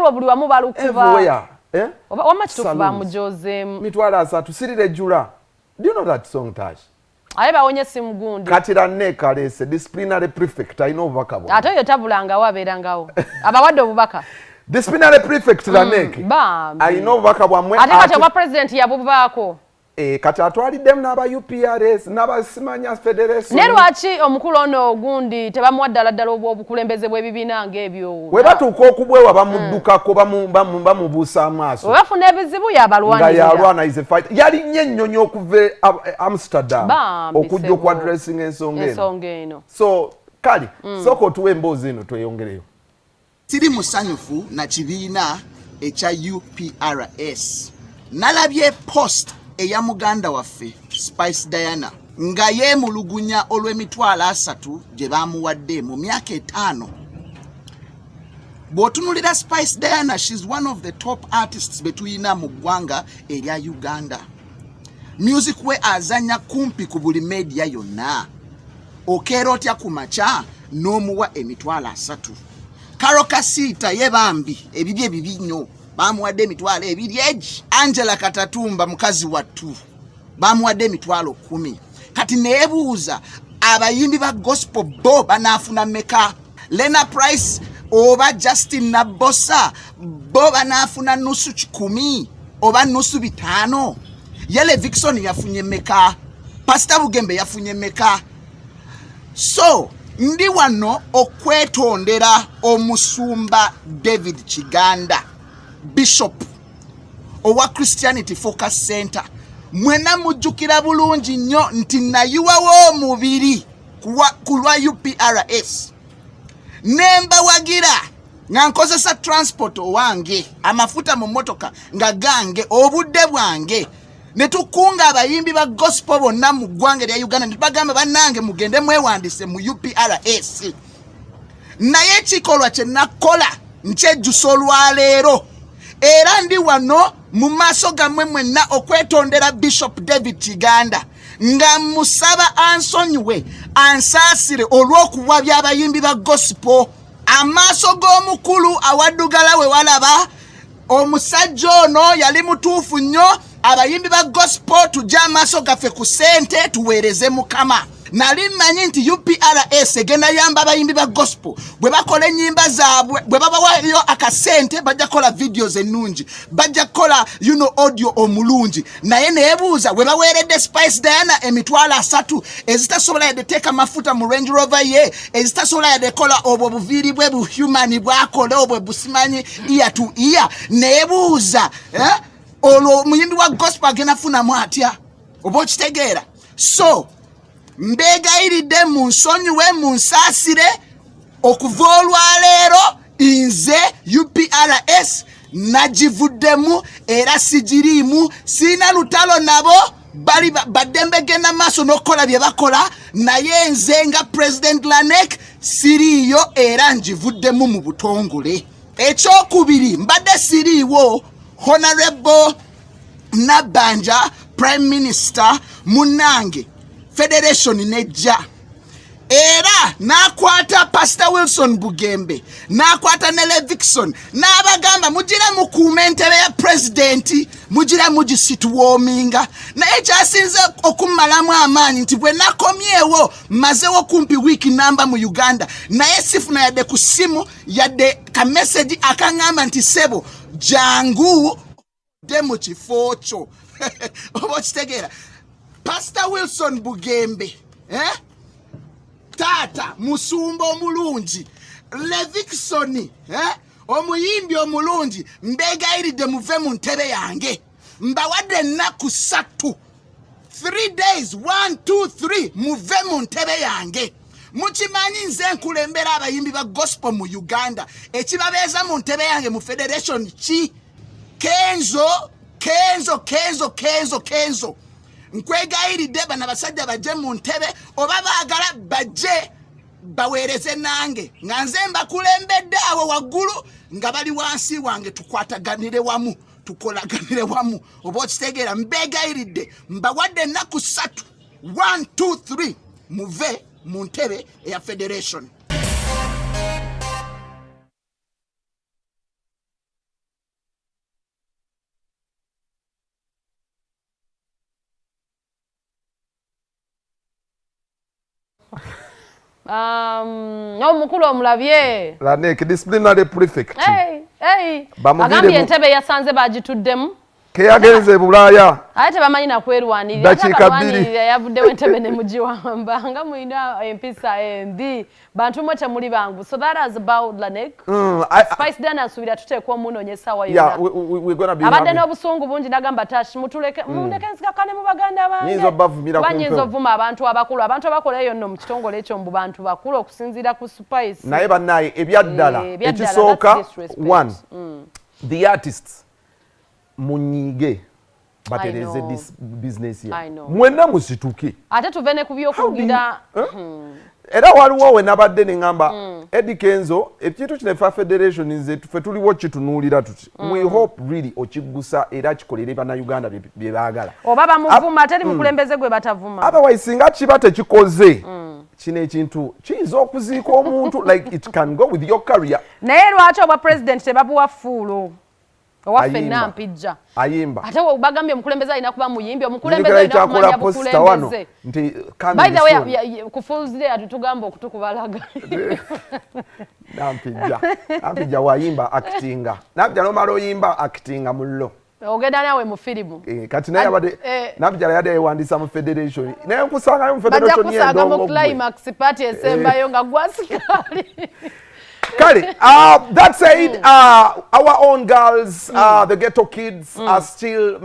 olwo buli wamu balukuba everywhere wama kitufu bamujozeemu mitwalo 3 sirirejula. Do you know that song Tash? Aye bawonye simu gundi kati Lanek alese disciplinary prefect alina obubaka bwo ate yo tabulangawo abeerangawo abawadde obubaka disciplinary prefect Lanek alina obubaka bwammwe ate kati obwa president yabubaako kati atwaliddemu n'aba UPRS n'abasimanya federation ne lwaki omukulu ono ogundi tebamuwadde ddala obukulembeze bw'ebibiina ng'ebyo we batuuka okubwewa bamuddukako bamubuusa amaaso we bafuna ebizibu yabalwanirira nga yalwana is a fight yali nnyo ennyonyi okuva Amsterdam okujja okuadressing ensonga eno so kali sooka otuwa emboozi eno tweyongereyo. Siri musanyufu na kibiina ekya UPRS nalabye post eya muganda waffe Spice Diana nga yeemulugunya olw'emitwalo 3 gye bamuwadde mu myaka 5. Bw'otunulira Spice Diana, she's one of the top artists betuyina mu ggwanga erya Uganda. Music we azanya kumpi ku buli media yonna. Okeera otya ku makya n'omuwa emitwalo 3. Karo Kasita ye bambi ebibye bibi nnyo bamuwadde emitwalo 2 eji. Angela Katatumba mukazi wattu bamuwadde emitwalo 10. Kati neebuuza abayimbi ba gospel bo banaafuna meka? Lena Price oba Justin Nabosa bo banaafuna nusu 10 oba nusu 5? Ye Levixone yafunye meka? Pastor Bugembe yafunye meka? So ndi wano okwetondera omusumba David Kiganda Bishop owa Christianity Focus Center. Mwena mujjukira bulungi nnyo nti nayiwawo omubiri ku lwa UPRS. Nemba wagira nga nkozesa transport wange amafuta mu motoka nga gange obudde bwange ne tukunga abayimbi ba gospel bonna mu ggwanga lya Uganda ne bagamba bannange mugende mwewandise mu UPRS. Naye ekikolwa kye nakola nkyejjusa olwaleero era ndi wano mu maaso gammwe mwenna okwetondera Bishop David Kiganda nga musaba ansonyiwe ansaasire olw'okuwabya abayimbi ba gospel. Amaaso g'omukulu awaddugala we walaba omusajja ono yali mutuufu nnyo. Abayimbi ba gospel tujja amaaso gaffe ku ssente tuweereze Mukama. Nali mmanyi nti UPRS egenda yamba abayimbi ba gospel bwe bakola ennyimba zaabwe bwe babawayo akasente bajja kola videos ennungi bajja kola audio omulungi. Naye neebuuza bwe baweeredde Spice Diana emitwalo 3 ezitasobola yadde teeka mafuta mu Range Rover ye ezitasobola yadde kola obwo buviiri bwe buhuman bwakola obwo busimanyi ear to ear. Neebuuza olwo omuyimbi wa gospel agenda funamu atya? Oba okitegeera? So mbegayiridde munsonyiwe munsaasire okuva olwaleero nze UPRS nagivuddemu era sigiriimu sina lutalo nabo bali baddembe genda maaso n'okukola bye bakola. Naye nze nga President Lanek siriiyo era ngivuddemu mu butongole. Ekyokubiri mbadde siriiwo Honorable Nabanja Prime Minister munange Federation nejja era nakwata Pastor Wilson Bugembe nakwata ne Levixone n'abagamba mugira mukuuma entebe ya president mugira mugisituwominga. Naye kyasinze okumalamu amaanyi nti bwe nakomyewo mazewo kumpi wiiki namba mu Uganda naye sifuna yadde ku simu yadde ka message akaŋŋamba nti sebo jangu de mu kifo kyo. Oba kitegeera Pastor Wilson Bugembe tata musumba omulungi Levixone omuyimbi omulungi mbegayiridde muve mu ntebe yange mbawadde ennaku 3 days 1 2 3 muve mu ntebe yange. Mukimanyi nze nkulembera abayimbi ba gospel mu Uganda ekibabeeza mu ntebe yange mu federation ki? Kenzo nkwegayiridde bana basajja bajje mu ntebe oba baagala bajje baweereze nange nga nze mbakulembedde awo waggulu nga bali wansi wange tukwataganire wamu tukolaganire wamu. Oba okitegeera mbegayiridde mbawadde ennaku 3 1 2 3 muve mu ntebe eya federation. Omukulu omulabye. Lanek disciplinary prefect. Hey. Agambye entebe yasanze bagituddemu. Keyagenze Bulaaya. Ate bamanyi nakwerwanirira. Yavuddewo entebe ne mugiwamba nga mulina empisa embi. Bantu mwe temuli bangu. So that is about Lanek. Spice Dana asubira tuteekwa omunoonyesa wa yonna. Yeah, we're going to be abadde n'obusungu bungi nagamba tashi mundeke nzikakane mu baganda bange. Banyinza ovuma abantu abakulu. Abantu abakola eyo nno mu kitongole ekyo mu bantu bakulu okusinziira ku Spice. Naye bannaye ebyaddala ekisooka one the artists munyige batereze this business ya mwenna musituke ate tuve ne kubyokugira era waliwo we nabadde ne ngamba Eddie Kenzo ekintu kino fa federation nze tufe tuliwo kitunuulira tuti we hope really okigusa era kikolere bana Uganda bye baagala oba bamuvuma teri mukulembeze gwe batavuma otherwise singa kiba tekikoze kino ekintu kiyinza okuziika omuntu like it can go with your career naye lwaki obwa president tebabuwa fuulo owaffe nampijja ayimba ate bagambye omukulembeze alina kuba muyimbi omukulembeze alina kumanya bukulembeze by the way kufuuzire atutugamba okutukubalaga nampijja wayimba actinga nampijja nomala oyimba actinga mullo ogenda nawe mu firimu kati naye abadde nampijja yadde yewandiisa mu federation naye nkusangayo mu federation bajja kusanga mu climax party esembayo nga gwasikali Kali, that said, our own girls, the ghetto kids are still